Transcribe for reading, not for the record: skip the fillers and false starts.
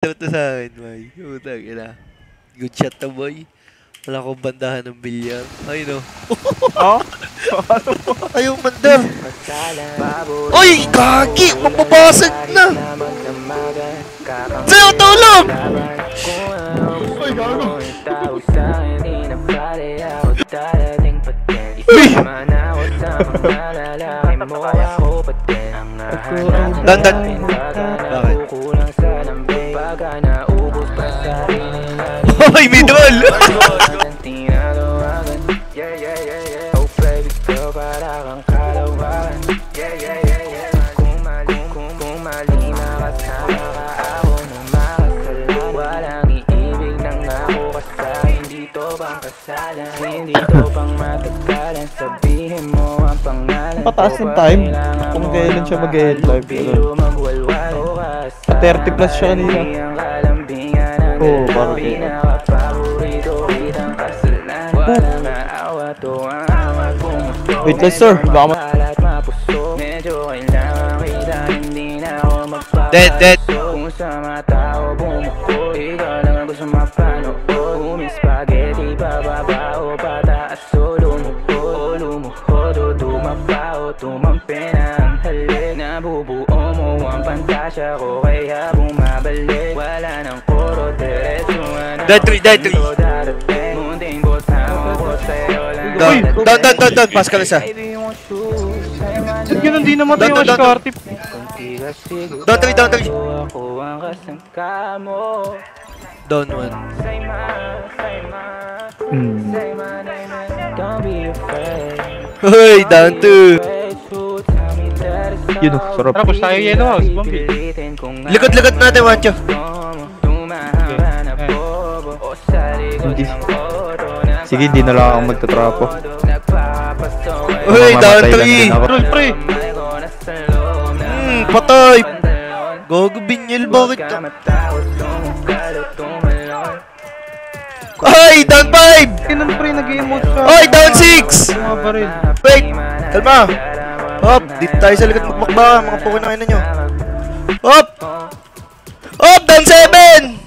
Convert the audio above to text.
Ito sa akin, boy. Utang ina. Good shot to, boy. Wala akong bandahan ng bilyar. Ay, no. Oh? Ayaw mandar. Uy, gagi! Mapapasag na! Sa'yo, tulog! Uy, gago! Uy! Dan. Bakit? Uy, middle! Pataas ng time kung kailan siya mag-end live. 30 plus siya kanina. Oo, parang wait, let's sir. Baka Dead. Tumampi na ang halik. Nabubuo mo ang pantasya ko, kaya bumabalik. Wala nang puro diretsuhan. Dead 3. Munting botamo ko sa'yo lang. Down. Pascal isa. ba't ganun di namatay yung Ashkartip? Down 3. Ako ang kasangka mo. Down 1. Don't be afraid. Hoy, down 2. Yun o, sarap. Tara, push tayo yellow house, Bombi. Likod natin, Wancho. Hindi. Sige, di na lang ako magtatrapo. Hoy, down Mamamatay lang din 3. ako. Roll, pre! Patay. Gogo Binyel, bakit ka? Ay, down 5. Ganun pre, nag-emote siya. Ay, down 6. Mga baril. Wait, kalma. Hop, dito tayo sa likod magmakbaka, mga pukin na kayo na nyo. Hop, down 7.